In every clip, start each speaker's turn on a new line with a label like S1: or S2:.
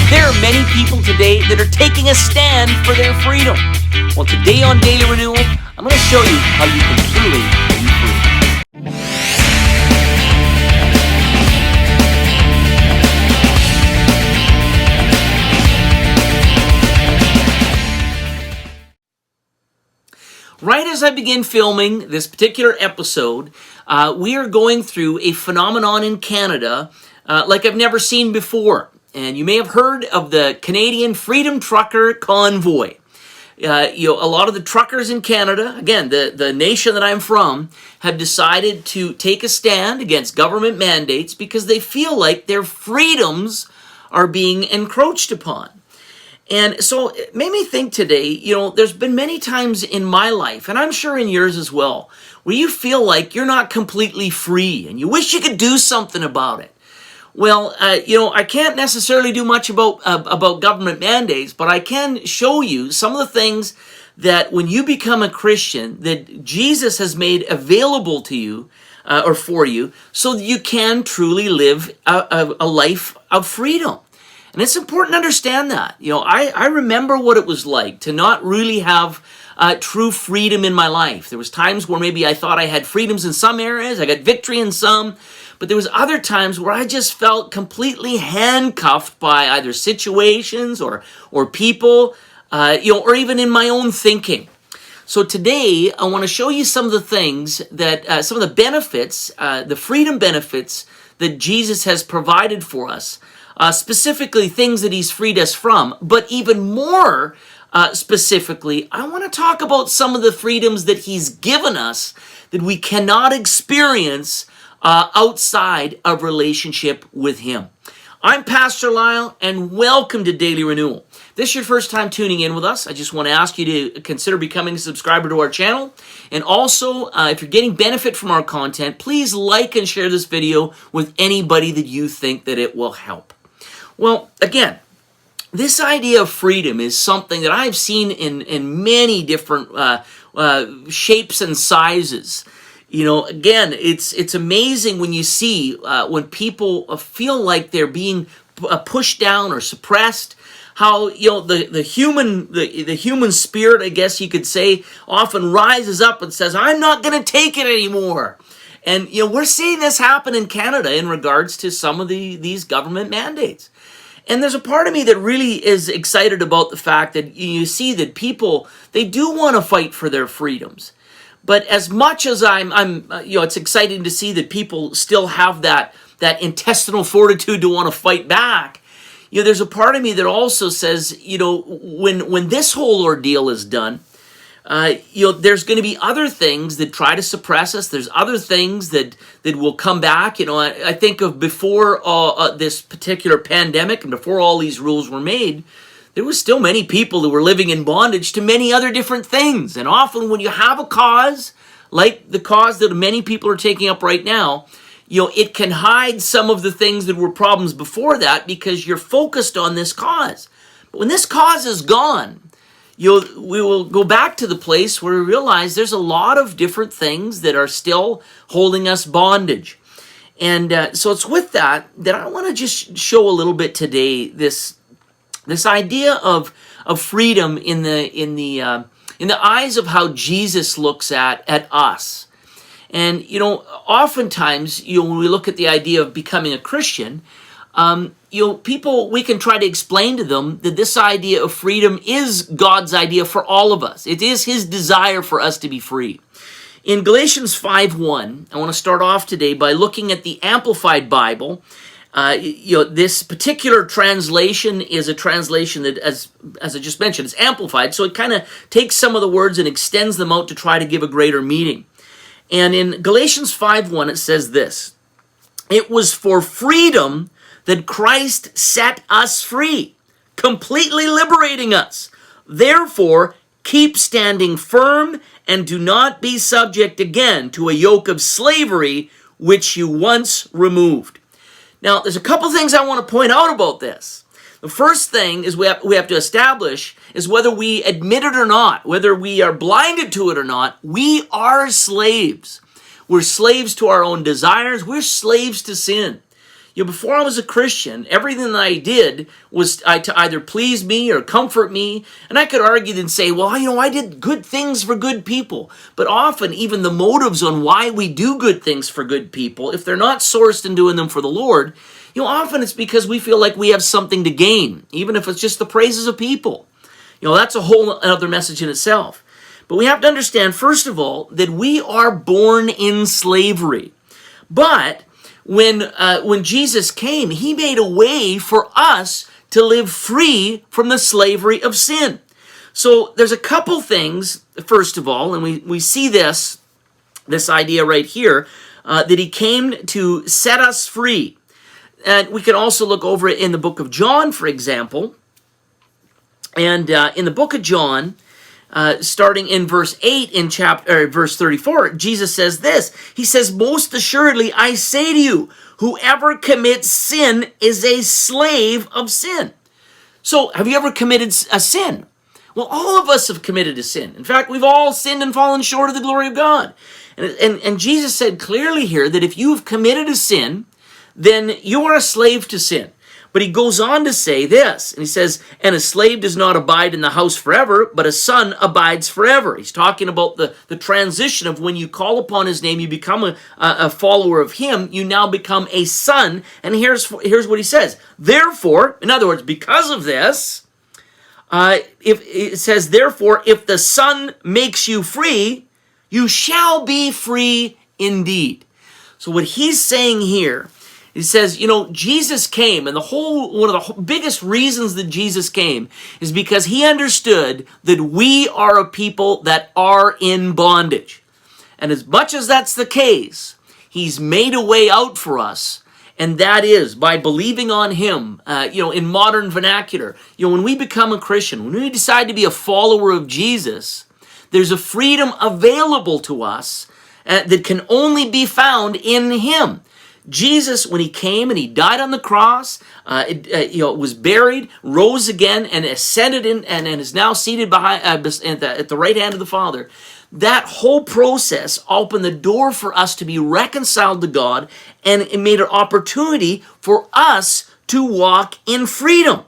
S1: There are many people today that are taking a stand for their freedom. Well, today on Daily Renewal, I'm going to show you how you can truly be free. Right as I begin filming this particular episode, we are going through a phenomenon in Canada like I've never seen before. And you may have heard of the Canadian Freedom Trucker Convoy. A lot of the truckers in Canada, again, the nation that I'm from, have decided to take a stand against government mandates because they feel like their freedoms are being encroached upon. And so it made me think today, there's been many times in my life, and I'm sure in yours as well, where you feel like you're not completely free and you wish you could do something about it. Well, I can't necessarily do much about government mandates, but I can show you some of the things that when you become a Christian, that Jesus has made available to you or for you, so that you can truly live a life of freedom. And it's important to understand that. I remember what it was like to not really have true freedom in my life. There was times where maybe I thought I had freedoms in some areas, I got victory in some, but there was other times where I just felt completely handcuffed by either situations or people, or even in my own thinking. So today, I want to show you some of the things that, some of the benefits, the freedom benefits that Jesus has provided for us, specifically things that he's freed us from, but even more specifically, I want to talk about some of the freedoms that he's given us that we cannot experience outside of relationship with him. I'm Pastor Lyle, and welcome to Daily Renewal. If this is your first time tuning in with us, I just want to ask you to consider becoming a subscriber to our channel. And also, if you're getting benefit from our content, please like and share this video with anybody that you think that it will help. Well, again, this idea of freedom is something that I've seen in many different shapes and sizes. Again, it's amazing when you see when people feel like they're being pushed down or suppressed, how the human spirit, I guess you could say, often rises up and says, "I'm not going to take it anymore." And we're seeing this happen in Canada in regards to some of these government mandates. And there's a part of me that really is excited about the fact that you see that people, they do want to fight for their freedoms. But as much as it's exciting to see that people still have that intestinal fortitude to want to fight back. There's a part of me that also says, when this whole ordeal is done, there's going to be other things that try to suppress us. There's other things that will come back. I think of before this particular pandemic and before all these rules were made, there was still many people that were living in bondage to many other different things. And often when you have a cause, like the cause that many people are taking up right now, it can hide some of the things that were problems before that because you're focused on this cause. But when this cause is gone, we will go back to the place where we realize there's a lot of different things that are still holding us bondage. And so it's with that I want to just show a little bit today this idea of freedom in the eyes of how Jesus looks at us. And oftentimes when we look at the idea of becoming a Christian, people, we can try to explain to them that this idea of freedom is God's idea for all of us. It is his desire for us to be free. In Galatians 5:1, I want to start off today by looking at the Amplified Bible. This particular translation is a translation that, as I just mentioned, is amplified, so it kind of takes some of the words and extends them out to try to give a greater meaning. And in Galatians 5:1, it says this: "It was for freedom that Christ set us free, completely liberating us. Therefore, keep standing firm and do not be subject again to a yoke of slavery which you once removed." Now, there's a couple things I want to point out about this. The first thing is we have to establish is whether we admit it or not, whether we are blinded to it or not, we are slaves. We're slaves to our own desires. We're slaves to sin. Before I was a Christian, everything that I did was to either please me or comfort me. And I could argue and say, well, I did good things for good people. But often, even the motives on why we do good things for good people, if they're not sourced in doing them for the Lord, often it's because we feel like we have something to gain, even if it's just the praises of people. That's a whole other message in itself. But we have to understand, first of all, that we are born in slavery. But when Jesus came, he made a way for us to live free from the slavery of sin. So there's a couple things, first of all, and we see this idea right here, that he came to set us free. And we can also look over it in the book of John, for example. And in the book of John, starting in verse 8 in verse 34, Jesus says this. He says, most assuredly, I say to you, whoever commits sin is a slave of sin. So, have you ever committed a sin? Well, all of us have committed a sin. In fact, we've all sinned and fallen short of the glory of God. And Jesus said clearly here that if you have committed a sin, then you are a slave to sin. But he goes on to say this, and he says, and a slave does not abide in the house forever, but a son abides forever. He's talking about the transition of when you call upon his name, you become a follower of him, you now become a son. And here's what he says. Therefore, in other words, because of this, if it says, therefore, if the son makes you free, you shall be free indeed. So what he's saying here, he says, Jesus came, and one of the biggest reasons that Jesus came is because he understood that we are a people that are in bondage. And as much as that's the case, he's made a way out for us, and that is by believing on him. In modern vernacular, when we become a Christian, when we decide to be a follower of Jesus, there's a freedom available to us that can only be found in him. Jesus, when he came and he died on the cross, was buried, rose again, and ascended in, and is now seated behind at the right hand of the Father. That whole process opened the door for us to be reconciled to God, and it made an opportunity for us to walk in freedom.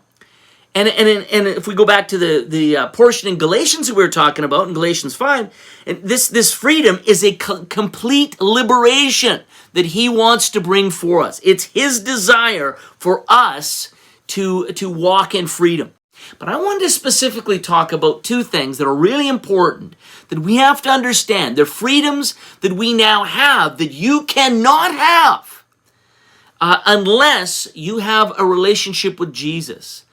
S1: And if we go back to the portion in Galatians that we were talking about, in Galatians 5, and this freedom is a complete liberation that he wants to bring for us. It's his desire for us to walk in freedom. But I wanted to specifically talk about two things that are really important that we have to understand. They're freedoms that we now have that you cannot have unless you have a relationship with Jesus.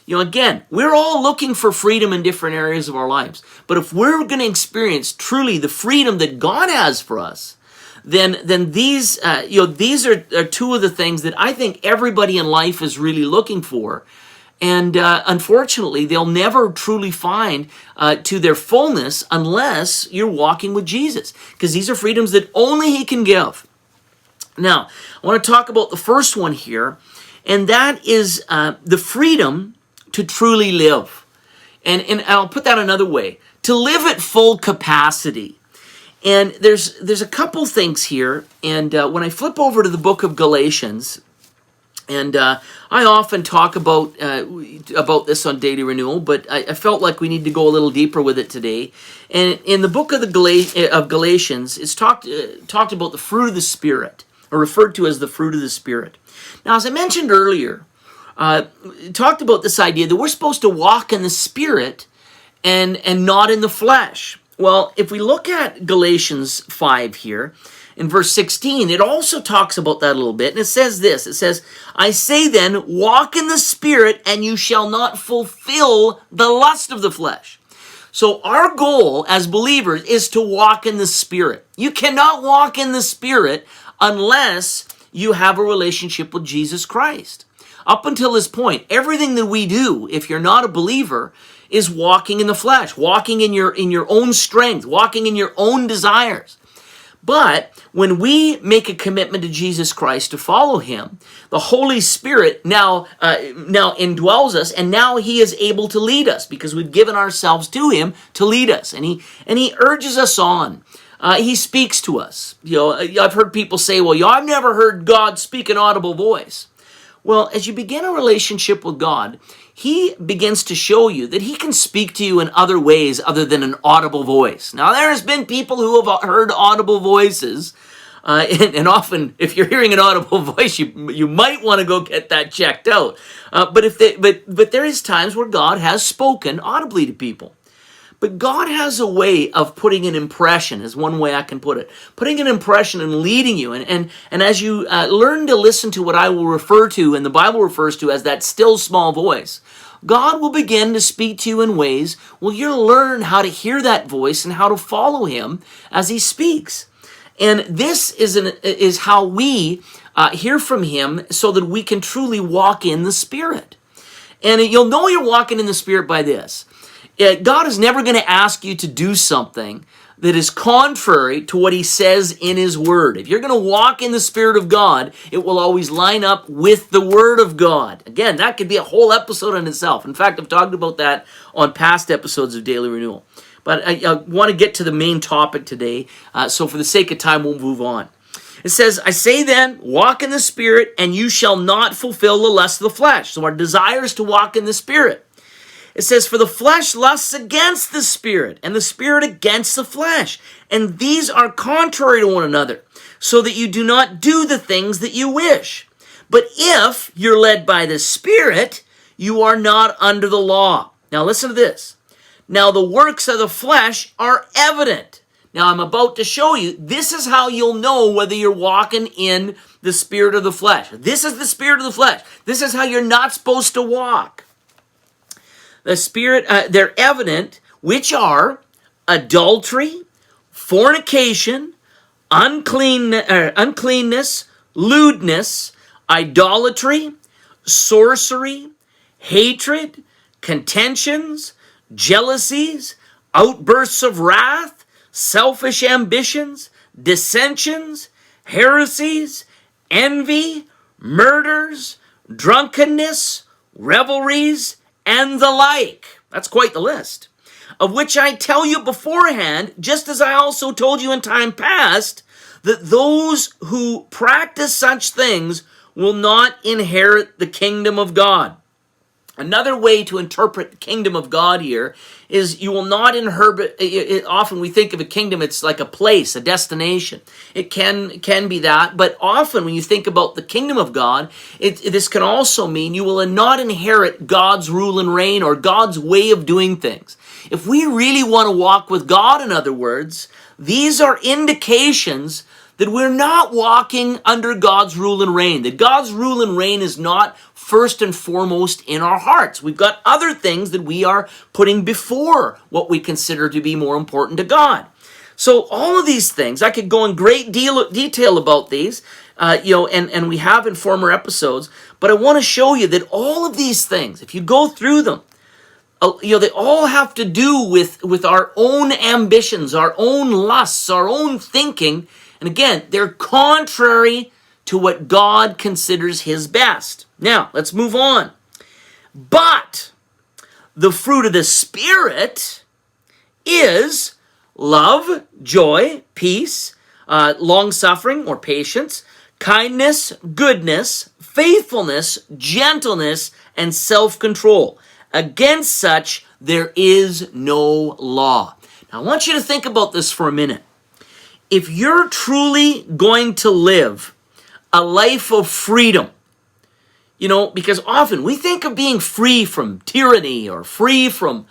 S1: Again, we're all looking for freedom in different areas of our lives. But if we're going to experience truly the freedom that God has for us, then these are two of the things that I think everybody in life is really looking for. And unfortunately, they'll never truly find to their fullness unless you're walking with Jesus, because these are freedoms that only he can give. Now, I want to talk about the first one here, and that is the freedom to truly live. And I'll put that another way, to live at full capacity. And there's a couple things here, and when I flip over to the book of Galatians, and I often talk about this on Daily Renewal, but I felt like we need to go a little deeper with it today. And in the book of Galatians, it's talked about the fruit of the Spirit, or referred to as the fruit of the Spirit. Now, as I mentioned earlier, talked about this idea that we're supposed to walk in the Spirit and not in the flesh. Well, if we look at Galatians 5 here, in verse 16, it also talks about that a little bit, and it says this. It says, I say then, walk in the Spirit, and you shall not fulfill the lust of the flesh. So our goal as believers is to walk in the Spirit. You cannot walk in the Spirit unless you have a relationship with Jesus Christ. Up until this point, everything that we do, if you're not a believer, is walking in the flesh, walking in your own strength, walking in your own desires. But when we make a commitment to Jesus Christ to follow him, the Holy Spirit now indwells us, and now he is able to lead us because we've given ourselves to him to lead us. And he urges us on He speaks to us. I've heard people say, well, I've never heard God speak an audible voice. Well, as you begin a relationship with God, he begins to show you that he can speak to you in other ways other than an audible voice. Now, there has been people who have heard audible voices, and often, if you're hearing an audible voice, you might want to go get that checked out. But there is times where God has spoken audibly to people. But God has a way of putting an impression, is one way I can put it. Putting an impression and leading you. And as you learn to listen to what I will refer to, and the Bible refers to as that still small voice, God will begin to speak to you in ways where you'll learn how to hear that voice and how to follow him as he speaks. And this is how we hear from him so that we can truly walk in the Spirit. And you'll know you're walking in the Spirit by this. God is never going to ask you to do something that is contrary to what he says in his word. If you're going to walk in the Spirit of God, it will always line up with the word of God. Again, that could be a whole episode in itself. In fact, I've talked about that on past episodes of Daily Renewal. But I want to get to the main topic today, so for the sake of time, we'll move on. It says, I say then, walk in the Spirit, and you shall not fulfill the lust of the flesh. So our desire is to walk in the Spirit. It says, for the flesh lusts against the Spirit, and the Spirit against the flesh. And these are contrary to one another, so that you do not do the things that you wish. But if you're led by the Spirit, you are not under the law. Now listen to this. Now the works of the flesh are evident. Now I'm about to show you, this is how you'll know whether you're walking in the spirit of the flesh. This is the spirit of the flesh. This is how you're not supposed to walk. The spirit, they're evident, which are adultery, fornication, uncleanness, lewdness, idolatry, sorcery, hatred, contentions, jealousies, outbursts of wrath, selfish ambitions, dissensions, heresies, envy, murders, drunkenness, revelries, and the like. That's quite the list. Of which I tell you beforehand, just as I also told you in time past, that those who practice such things will not inherit the kingdom of God. Another way to interpret the kingdom of God here is you will not inherit. Often we think of a kingdom, it's like a place, a destination. It can be that, but often when you think about the kingdom of God, this can also mean you will not inherit God's rule and reign or God's way of doing things. If we really want to walk with God, in other words, these are indications that we're not walking under God's rule and reign, that God's rule and reign is not first and foremost in our hearts. We've got other things that we are putting before what we consider to be more important to God. So all of these things, I could go in great detail about these, and we have in former episodes, but I want to show you that all of these things, if you go through them, they all have to do with our own ambitions, our own lusts, our own thinking. And again, they're contrary to what God considers his best. Now, let's move on. But the fruit of the Spirit is love, joy, peace, long-suffering or patience, kindness, goodness, faithfulness, gentleness, and self-control. Against such, there is no law. Now, I want you to think about this for a minute. If you're truly going to live a life of freedom, because often we think of being free from tyranny or free from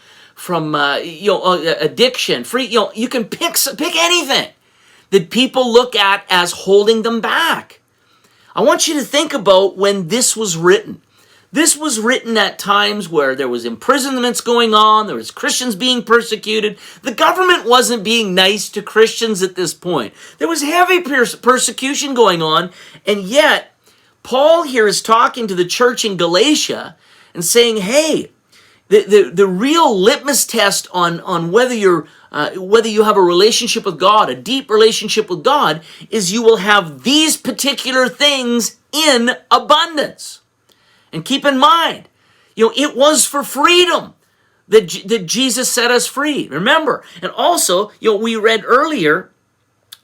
S1: addiction, free, you can pick anything that people look at as holding them back. I want you to think about when this was written. This was written at times where there was imprisonments going on, there was Christians being persecuted. The government wasn't being nice to Christians at this point. There was heavy persecution going on, and yet Paul here is talking to the church in Galatia and saying, hey, the real litmus test on whether you have a relationship with God, a deep relationship with God, is you will have these particular things in abundance. And keep in mind, it was for freedom that Jesus set us free. Remember, and also, we read earlier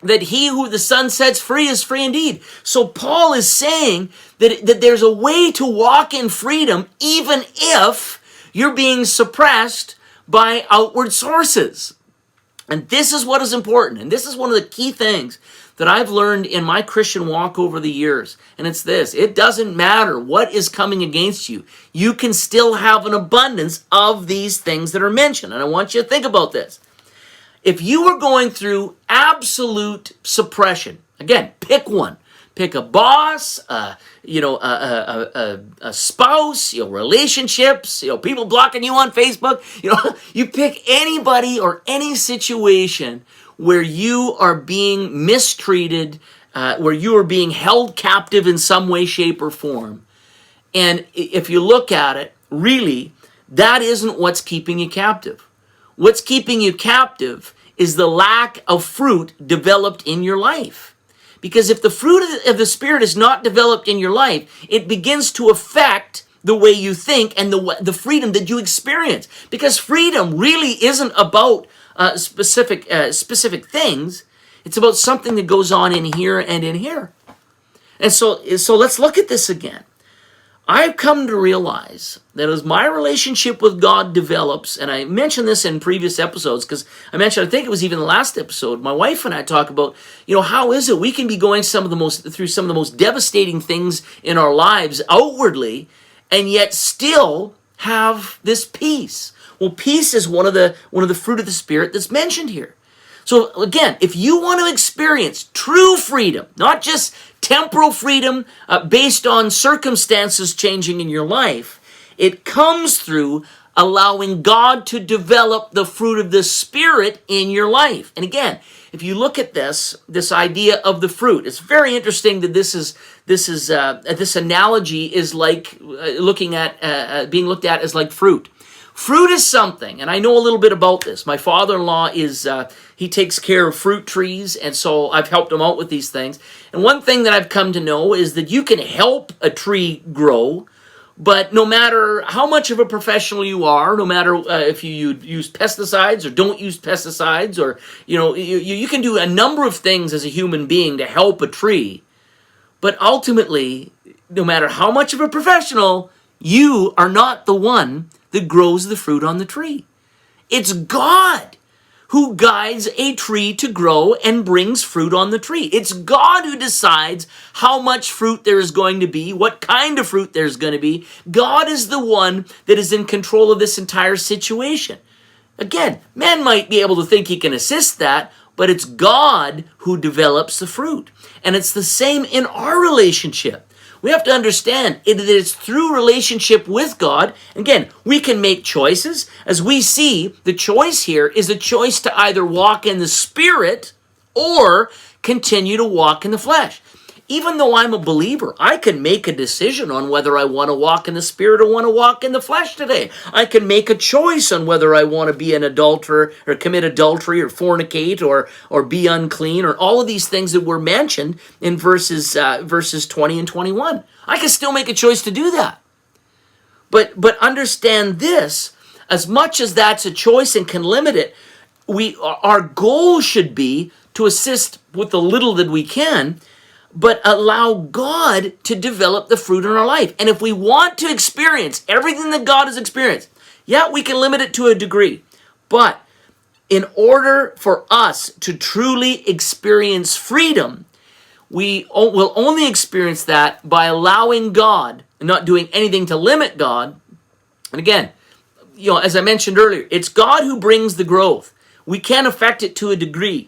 S1: that he who the Son sets free is free indeed. So Paul is saying that there's a way to walk in freedom even if you're being suppressed by outward sources. And this is what is important. And this is one of the key things that I've learned in my Christian walk over the years. And it's this: it doesn't matter what is coming against you. You can still have an abundance of these things that are mentioned. And I want you to think about this. If you were going through absolute suppression, again, pick one. Pick a boss, a spouse, relationships, people blocking you on Facebook. You pick anybody or any situation where you are being mistreated, where you are being held captive in some way, shape, or form. And if you look at it, really, that isn't what's keeping you captive. What's keeping you captive is the lack of fruit developed in your life. Because if the fruit of the Spirit is not developed in your life, it begins to affect the way you think and the freedom that you experience. Because freedom really isn't about specific things. It's about something that goes on in here and in here. And so let's look at this again. I've come to realize that as my relationship with God develops, and I mentioned this in previous episodes, because I think it was even the last episode, my wife and I talk about, how is it we can be going through some of the most devastating things in our lives outwardly, and yet still have this peace. Well, peace is one of the fruit of the Spirit that's mentioned here. So again, if you want to experience true freedom, not just temporal freedom based on circumstances changing in your life, it comes through allowing God to develop the fruit of the Spirit in your life. And again, if you look at this idea of the fruit, it's very interesting that this analogy is like being looked at as like fruit. Fruit is something, and I know a little bit about this. My father-in-law he takes care of fruit trees, and so I've helped him out with these things. And one thing that I've come to know is that you can help a tree grow, but no matter how much of a professional you are, no matter if you use pesticides or don't use pesticides, or you can do a number of things as a human being to help a tree, but ultimately, no matter how much of a professional, you are not the one that grows the fruit on the tree. It's God who guides a tree to grow and brings fruit on the tree. It's God who decides how much fruit there is going to be, what kind of fruit there's going to be. God is the one that is in control of this entire situation. Again, man might be able to think he can assist that, but it's God who develops the fruit. And it's the same in our relationship. We have to understand that it's through relationship with God. Again, we can make choices. As we see, the choice here is a choice to either walk in the Spirit or continue to walk in the flesh. Even though I'm a believer, I can make a decision on whether I want to walk in the Spirit or want to walk in the flesh today. I can make a choice on whether I want to be an adulterer or commit adultery or fornicate or be unclean, or all of these things that were mentioned in verses 20 and 21. I can still make a choice to do that. But understand this, as much as that's a choice and can limit it, our goal should be to assist with the little that we can, but allow God to develop the fruit in our life. And if we want to experience everything that God has experienced, we can limit it to a degree. But in order for us to truly experience freedom, we will only experience that by allowing God and not doing anything to limit God. And again, as I mentioned earlier, it's God who brings the growth. We can affect it to a degree.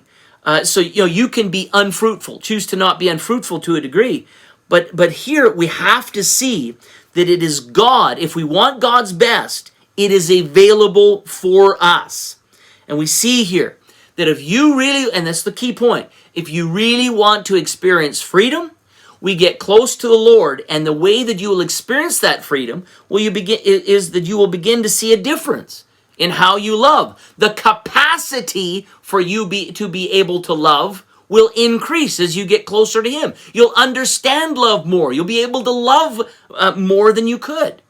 S1: So you can be unfruitful, choose to not be unfruitful to a degree. But here we have to see that it is God. If we want God's best, it is available for us. And we see here that if you really, and that's the key point, if you really want to experience freedom, we get close to the Lord, and the way that you will experience that freedom is that you will begin to see a difference in how you love. The capacity for you to be able to love will increase as you get closer to Him. You'll understand love more. You'll be able to love more than you could.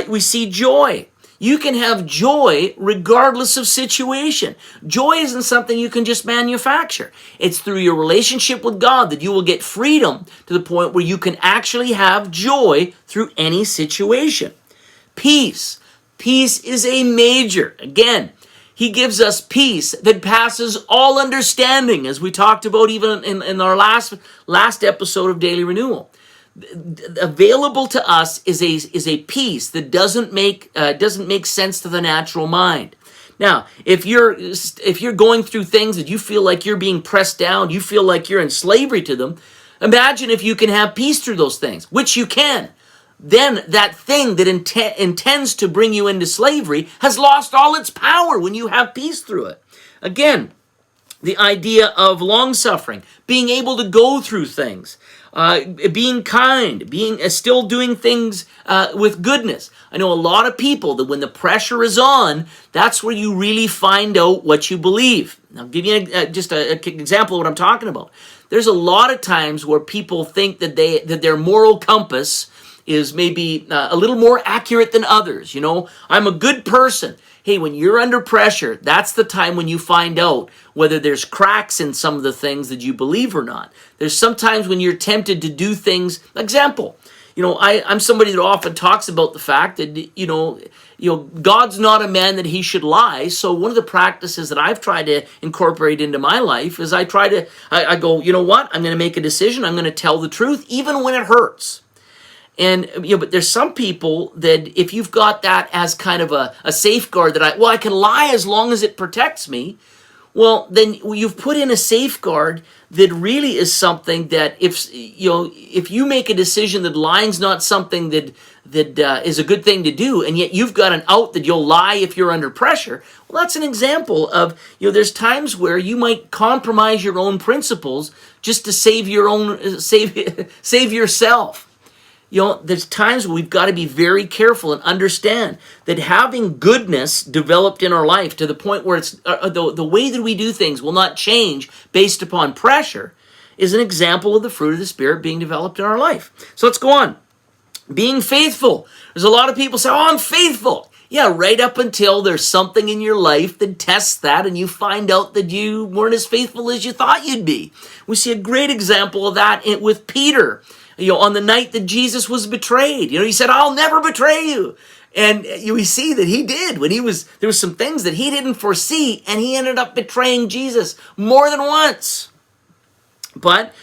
S1: We see joy. You can have joy regardless of situation. Joy isn't something you can just manufacture. It's through your relationship with God that you will get freedom to the point where you can actually have joy through any situation. Peace. Peace is a major. Again, he gives us peace that passes all understanding, as we talked about even in our last episode of Daily Renewal. Available to us is a peace that doesn't make sense to the natural mind. Now, if you're going through things that you feel like you're being pressed down, you feel like you're in slavery to them, imagine if you can have peace through those things, which you can. Then that thing that intends to bring you into slavery has lost all its power when you have peace through it. Again, the idea of long-suffering, being able to go through things, being kind, still doing things with goodness. I know a lot of people that when the pressure is on, that's where you really find out what you believe. I'll give you just an example of what I'm talking about. There's a lot of times where people think that their moral compass is maybe a little more accurate than others. You know, I'm a good person. Hey, when you're under pressure, that's the time when you find out whether there's cracks in some of the things that you believe or not. There's sometimes when you're tempted to do things. Example, you know, I'm somebody that often talks about the fact that, you know, God's not a man that he should lie. So one of the practices that I've tried to incorporate into my life is I go, you know what? I'm going to make a decision. I'm going to tell the truth, even when it hurts. And, you know, but there's some people that if you've got that as kind of a safeguard that I can lie as long as it protects me, well, then you've put in a safeguard that really is something that if you make a decision that lying's not something that is a good thing to do, and yet you've got an out that you'll lie if you're under pressure, well, that's an example of, there's times where you might compromise your own principles just to save yourself. There's times where we've got to be very careful and understand that having goodness developed in our life to the point where it's the way that we do things will not change based upon pressure is an example of the fruit of the Spirit being developed in our life. So let's go on. Being faithful. There's a lot of people say, oh, I'm faithful. Yeah, right up until there's something in your life that tests that and you find out that you weren't as faithful as you thought you'd be. We see a great example of that with Peter. On the night that Jesus was betrayed, he said, I'll never betray you. And we see that he did when there was some things that he didn't foresee, and he ended up betraying Jesus more than once. But,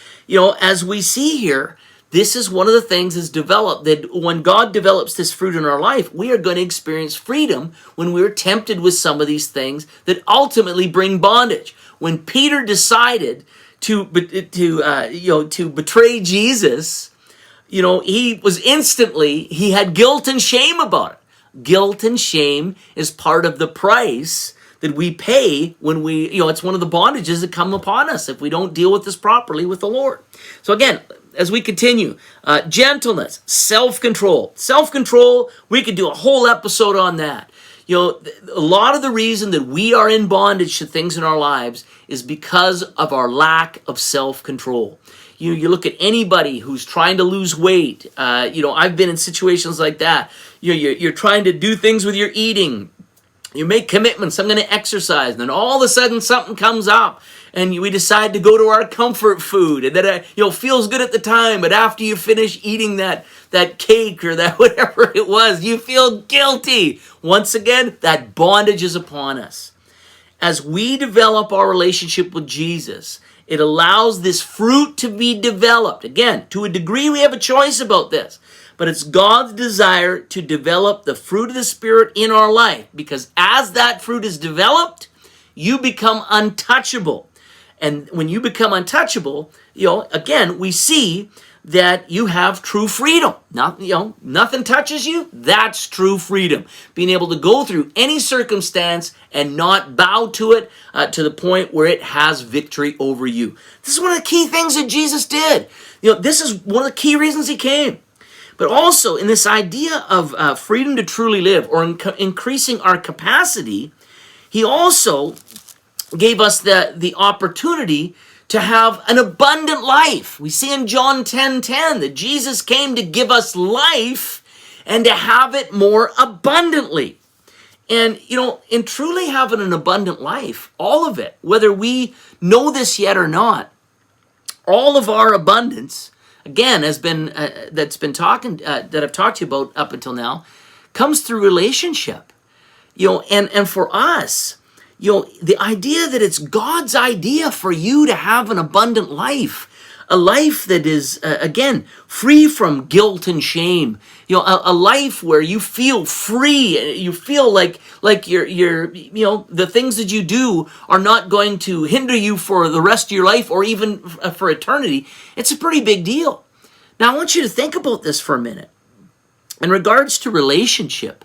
S1: as we see here, this is one of the things that's developed, that when God develops this fruit in our life, we are going to experience freedom when we're tempted with some of these things that ultimately bring bondage. When Peter decided to betray Jesus, he had guilt and shame about it. Guilt and shame is part of the price that we pay when it's one of the bondages that come upon us if we don't deal with this properly with the Lord. So again, as we continue, gentleness, self-control. Self-control, we could do a whole episode on that. A lot of the reason that we are in bondage to things in our lives is because of our lack of self-control. You look at anybody who's trying to lose weight. I've been in situations like that. You're trying to do things with your eating. You make commitments. I'm going to exercise. And then all of a sudden something comes up and we decide to go to our comfort food. And that feels good at the time. But after you finish eating that cake or that whatever it was, you feel guilty. Once again, that bondage is upon us. As we develop our relationship with Jesus, it allows this fruit to be developed. Again, to a degree, we have a choice about this. But it's God's desire to develop the fruit of the Spirit in our life. Because as that fruit is developed, you become untouchable. And when you become untouchable, again, we see that you have true freedom. Nothing touches you. That's true freedom. Being able to go through any circumstance and not bow to it to the point where it has victory over you. This is one of the key things that Jesus did. This is one of the key reasons he came. But also in this idea of freedom to truly live or increasing our capacity, he also gave us the opportunity to have an abundant life. We see in John 10:10 that Jesus came to give us life and to have it more abundantly. And, in truly having an abundant life, all of it, whether we know this yet or not, all of our abundance, again, that I've talked to you about up until now, comes through relationship. And for us, the idea that it's God's idea for you to have an abundant life, a life that is, again, free from guilt and shame, a life where you feel free, you feel like you're the things that you do are not going to hinder you for the rest of your life or even for eternity. It's a pretty big deal. Now, I want you to think about this for a minute. In regards to relationship,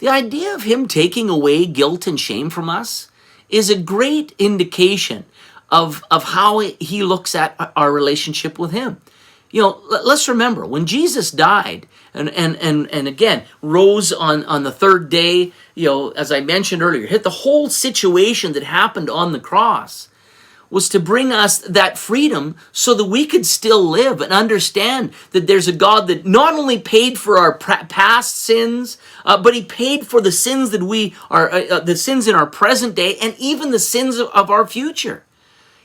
S1: the idea of him taking away guilt and shame from us is a great indication of how he looks at our relationship with him. Let's remember, when Jesus died and again rose on the third day, as I mentioned earlier, the whole situation that happened on the cross was to bring us that freedom so that we could still live and understand that there's a God that not only paid for our past sins, but he paid for the sins that we are, the sins in our present day, and even the sins of our future.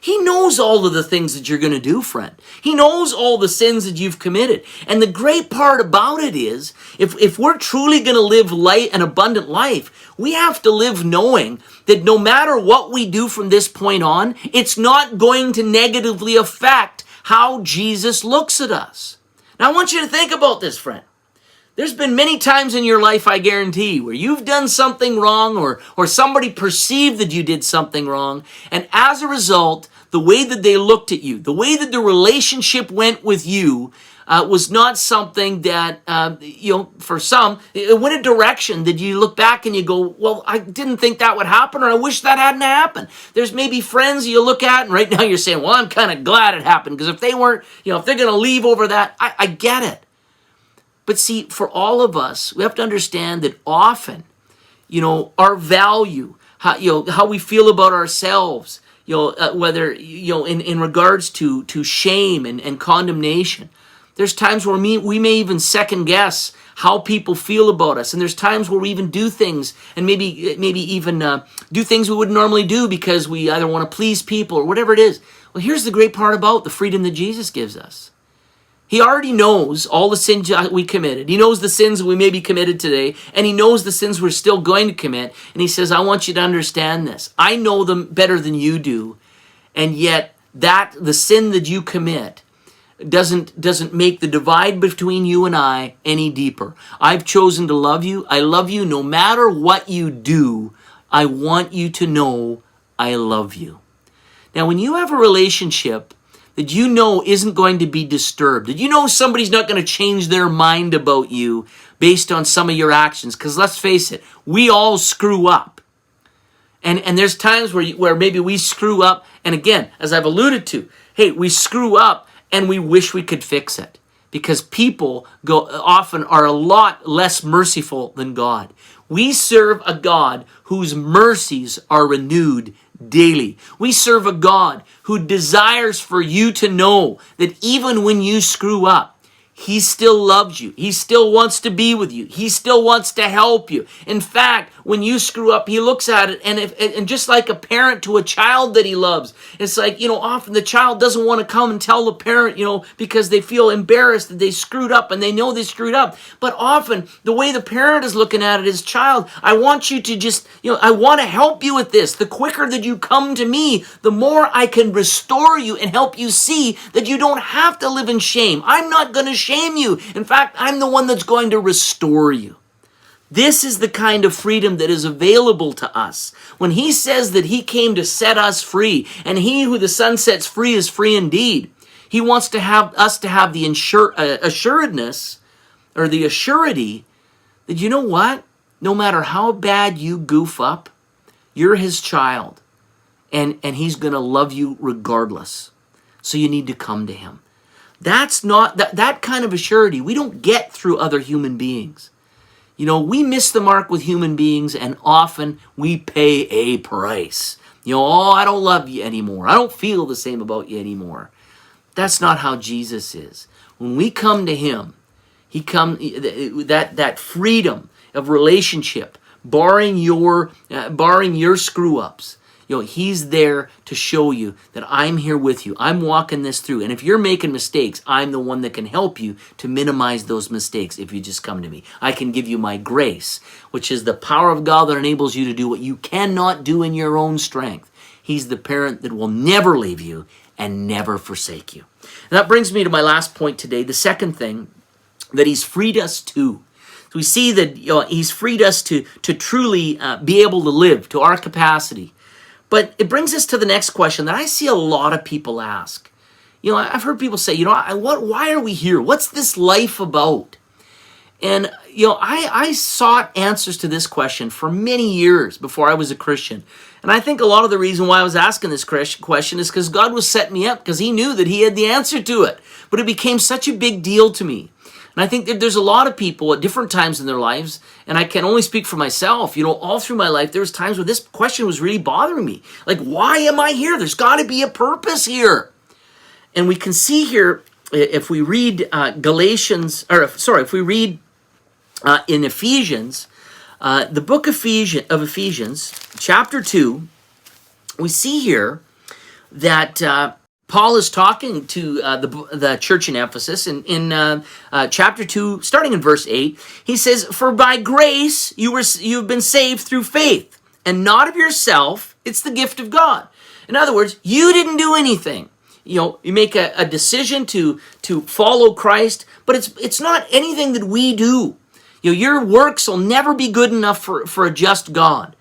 S1: He knows all of the things that you're going to do, friend. He knows all the sins that you've committed. And the great part about it is, if we're truly going to live an abundant life, we have to live knowing that no matter what we do from this point on, it's not going to negatively affect how Jesus looks at us. Now, I want you to think about this, friend. There's been many times in your life, I guarantee, where you've done something wrong or somebody perceived that you did something wrong. And as a result, the way that they looked at you, the way that the relationship went with you was not something that, for some, it went a direction that you look back and you go, well, I didn't think that would happen, or I wish that hadn't happened. There's maybe friends you look at and right now you're saying, well, I'm kind of glad it happened because if they weren't, if they're going to leave over that, I get it. But see, for all of us, we have to understand that often, our value, how we feel about ourselves, whether, in regards to shame and condemnation, there's times where we may even second guess how people feel about us. And there's times where we even do things and maybe even do things we wouldn't normally do because we either want to please people or whatever it is. Well, here's the great part about the freedom that Jesus gives us. He already knows all the sins we committed. He knows the sins we may be committed today, and he knows the sins we're still going to commit. And he says, I want you to understand this. I know them better than you do, and yet the sin that you commit doesn't make the divide between you and I any deeper. I've chosen to love you. I love you no matter what you do. I want you to know I love you. Now, when you have a relationship that you know isn't going to be disturbed, that you know somebody's not going to change their mind about you based on some of your actions, because let's face it, we all screw up. And there's times where maybe we screw up, and again, as I've alluded to, hey, we screw up and we wish we could fix it, because people often are a lot less merciful than God. We serve a God whose mercies are renewed daily. We serve a God who desires for you to know that even when you screw up, he still loves you. He still wants to be with you. He still wants to help you. In fact, when you screw up, he looks at it, and just like a parent to a child that he loves, it's like, often the child doesn't want to come and tell the parent, because they feel embarrassed that they screwed up and they know they screwed up. But often the way the parent is looking at it is, child, I want you to just, I want to help you with this. The quicker that you come to me, the more I can restore you and help you see that you don't have to live in shame. I'm not going to shame you. In fact, I'm the one that's going to restore you. This is the kind of freedom that is available to us. When he says that he came to set us free, and he who the Son sets free is free indeed, he wants to have us to have the assuredness or the assurity that, you know what? No matter how bad you goof up, you're his child, and he's going to love you regardless. So you need to come to him. That's not that kind of assurity we don't get through other human beings. We miss the mark with human beings, and often we pay a price. I don't love you anymore. I don't feel the same about you anymore. That's not how Jesus is. When we come to him, that freedom of relationship barring your screw-ups. He's there to show you that I'm here with you. I'm walking this through. And if you're making mistakes, I'm the one that can help you to minimize those mistakes if you just come to me. I can give you my grace, which is the power of God that enables you to do what you cannot do in your own strength. He's the parent that will never leave you and never forsake you. And that brings me to my last point today, the second thing that he's freed us to. So we see that he's freed us to truly be able to live to our capacity. But it brings us to the next question that I see a lot of people ask. I've heard people say, why are we here? What's this life about? And, I sought answers to this question for many years before I was a Christian. And I think a lot of the reason why I was asking this question is because God was setting me up because he knew that he had the answer to it. But it became such a big deal to me. And I think that there's a lot of people at different times in their lives, and I can only speak for myself, all through my life, there was times where this question was really bothering me. Like, why am I here? There's got to be a purpose here. And we can see here, if we read if we read in Ephesians, the book of Ephesians, chapter 2, we see here that Paul is talking to the church in Ephesus in chapter 2, starting in verse 8. He says, "For by grace you've been saved through faith, and not of yourself, it's the gift of God." In other words, you didn't do anything. You make a decision to follow Christ, but it's not anything that we do. Your works will never be good enough for a just God.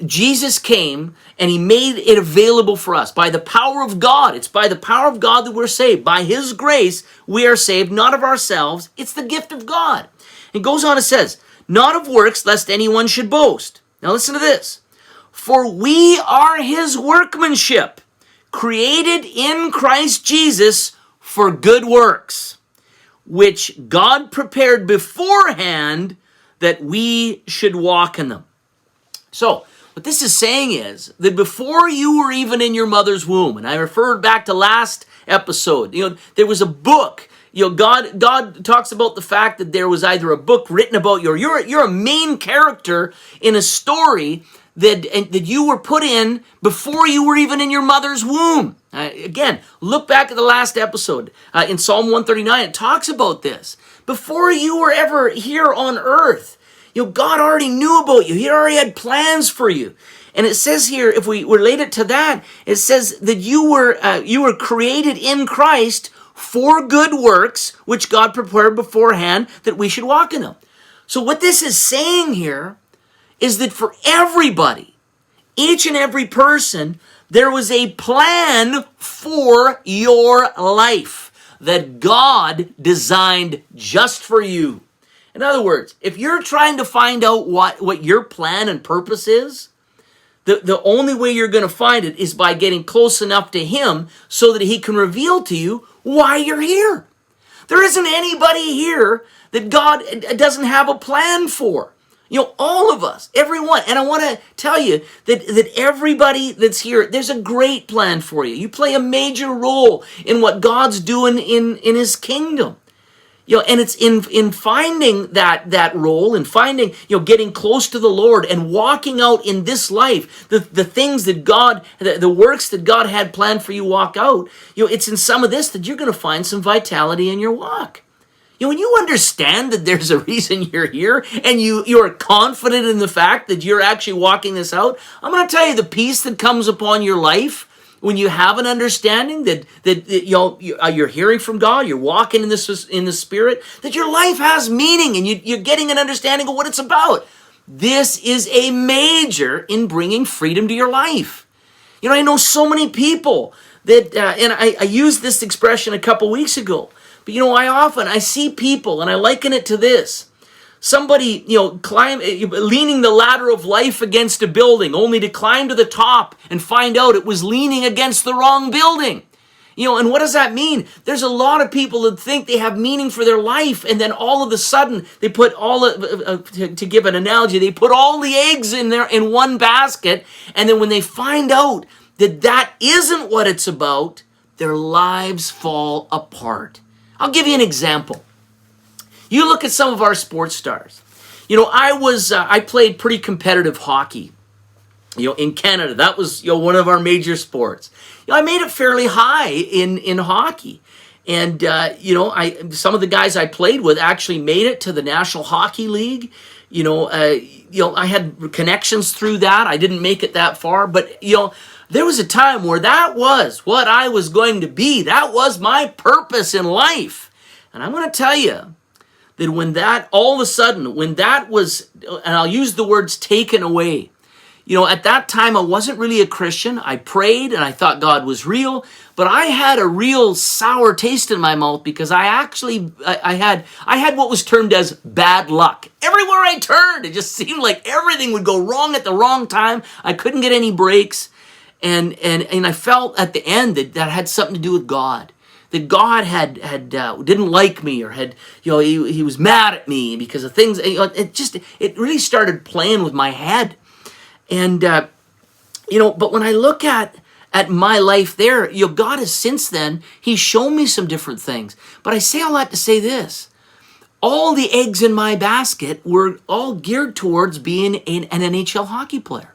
S1: Jesus came and he made it available for us by the power of God. It's by the power of God that we're saved. By his grace, we are saved, not of ourselves. It's the gift of God. It goes on, it says, "Not of works, lest anyone should boast." Now listen to this. "For we are his workmanship, created in Christ Jesus for good works, which God prepared beforehand that we should walk in them." So, what this is saying is that before you were even in your mother's womb, and I referred back to last episode, there was a book. God talks about the fact that there was either a book written about you're a main character in a story that you were put in before you were even in your mother's womb. Again, look back at the last episode in Psalm 139. It talks about this. Before you were ever here on earth, God already knew about you. He already had plans for you. And it says here, if we relate it to that, it says that you were created in Christ for good works, which God prepared beforehand that we should walk in them. So what this is saying here is that for everybody, each and every person, there was a plan for your life that God designed just for you. In other words, if you're trying to find out what your plan and purpose is, the only way you're going to find it is by getting close enough to him so that he can reveal to you why you're here. There isn't anybody here that God doesn't have a plan for. All of us, everyone. And I want to tell you that everybody that's here, there's a great plan for you. You play a major role in what God's doing in his kingdom. And it's in finding that role and finding, getting close to the Lord and walking out in this life, the things that God, the works that God had planned for you walk out, it's in some of this that you're going to find some vitality in your walk. When you understand that there's a reason you're here and you're confident in the fact that you're actually walking this out, I'm going to tell you the peace that comes upon your life when you have an understanding that you're hearing from God, you're walking in the Spirit, that your life has meaning and you're getting an understanding of what it's about. This is a major in bringing freedom to your life. I know so many people that, and I used this expression a couple weeks ago, but I see people, and I liken it to this. Somebody, leaning the ladder of life against a building, only to climb to the top and find out it was leaning against the wrong building. And what does that mean? There's a lot of people that think they have meaning for their life, and then all of a sudden they put to give an analogy, they put all the eggs in there in one basket, and then when they find out that isn't what it's about, their lives fall apart. I'll give you an example. You look at some of our sports stars. I played pretty competitive hockey, in Canada. That was, one of our major sports. I made it fairly high in hockey. And, some of the guys I played with actually made it to the National Hockey League. I had connections through that. I didn't make it that far, but, there was a time where that was what I was going to be. That was my purpose in life. And I'm going to tell you that when that, all of a sudden, when that was, and I'll use the words taken away, at that time I wasn't really a Christian. I prayed and I thought God was real, but I had a real sour taste in my mouth because I had what was termed as bad luck. Everywhere I turned, it just seemed like everything would go wrong at the wrong time. I couldn't get any breaks. And I felt at the end that had something to do with God. That God had didn't like me, or had, he was mad at me because of things. It really started playing with my head. And but when I look at my life there, God has since then, He's shown me some different things. But I say all that to say this: all the eggs in my basket were all geared towards being an NHL hockey player.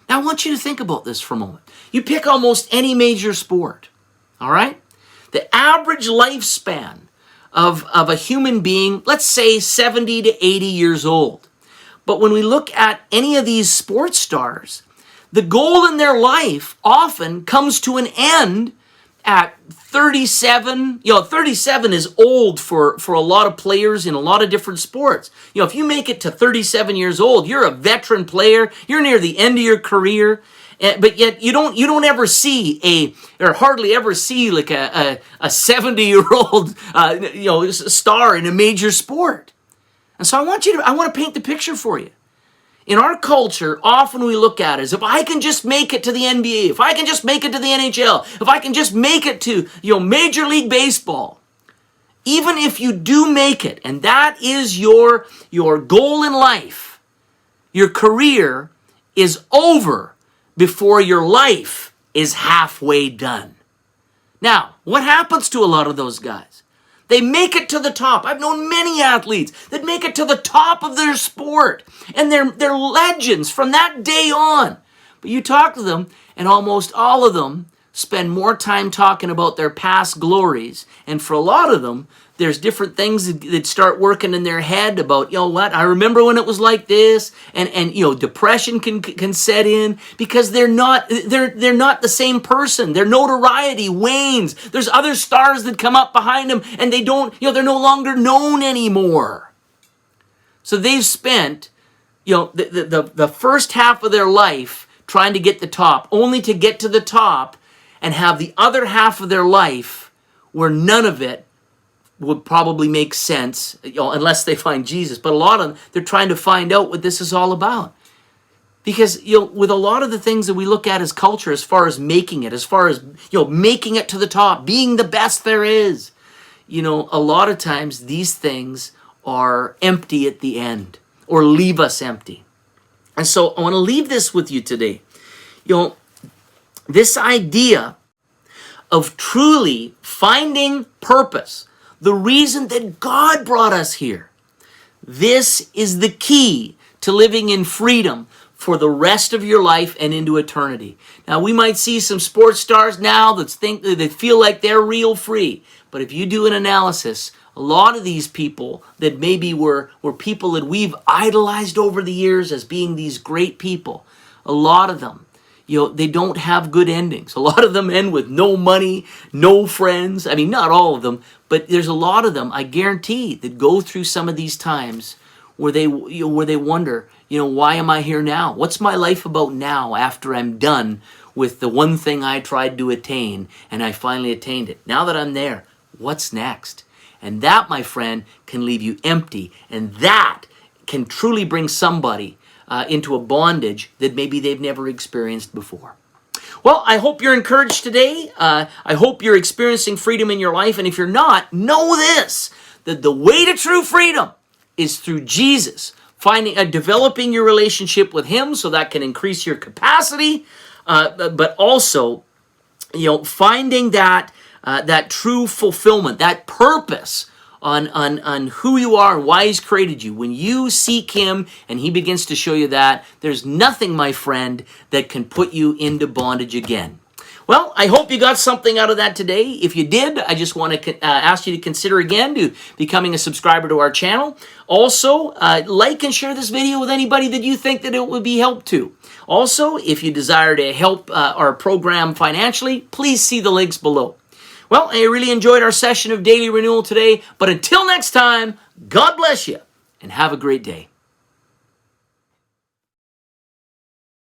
S1: Now I want you to think about this for a moment. You pick almost any major sport, all right? The average lifespan of a human being, let's say 70 to 80 years old. But when we look at any of these sports stars, the goal in their life often comes to an end at 37. 37 is old for a lot of players in a lot of different sports. If you make it to 37 years old, you're a veteran player. You're near the end of your career. But yet you don't ever see or hardly ever see like a 70-year-old star in a major sport. And so I want to paint the picture for you. In our culture, often we look at it as, if I can just make it to the NBA, if I can just make it to the NHL, if I can just make it to Major League Baseball. Even if you do make it, and that is your goal in life, your career is over before your life is halfway done. Now, what happens to a lot of those guys? They make it to the top. I've known many athletes that make it to the top of their sport, and they're legends from that day on. But you talk to them, and almost all of them spend more time talking about their past glories. And for a lot of them, there's different things that start working in their head about, I remember when it was like this, and depression can set in because they're not the same person. Their notoriety wanes. There's other stars that come up behind them, and they're no longer known anymore. So they've spent, the first half of their life trying to get the top, only to get to the top and have the other half of their life where none of it would probably make sense, unless they find Jesus. But a lot of them, they're trying to find out what this is all about. Because, with a lot of the things that we look at as culture, as far as making it, as far as, making it to the top, being the best there is, a lot of times these things are empty at the end, or leave us empty. And so I want to leave this with you today. This idea of truly finding purpose, the reason that God brought us here. This is the key to living in freedom for the rest of your life and into eternity. Now, we might see some sports stars now that feel like they're real free. But if you do an analysis, a lot of these people that maybe were people that we've idolized over the years as being these great people, a lot of them, they don't have good endings. A lot of them end with no money, no friends. I mean, not all of them, but there's a lot of them, I guarantee, that go through some of these times where they wonder, why am I here now? What's my life about now after I'm done with the one thing I tried to attain and I finally attained it? Now that I'm there, what's next? And that, my friend, can leave you empty, and that can truly bring somebody into a bondage that maybe they've never experienced before. Well, I hope you're encouraged today. I hope you're experiencing freedom in your life. And if you're not, know this, that the way to true freedom is through Jesus, developing your relationship with Him so that can increase your capacity, but also, finding that true fulfillment, that purpose on who you are and why he's created you, when you seek him and he begins to show you that, there's nothing, my friend, that can put you into bondage again. Well, I hope you got something out of that today. If you did, I just want to ask you to consider again to becoming a subscriber to our channel. Also, like and share this video with anybody that you think that it would be help to. Also, if you desire to help our program financially, please see the links below. Well, I really enjoyed our session of Daily Renewal today, but until next time, God bless you and have a great day.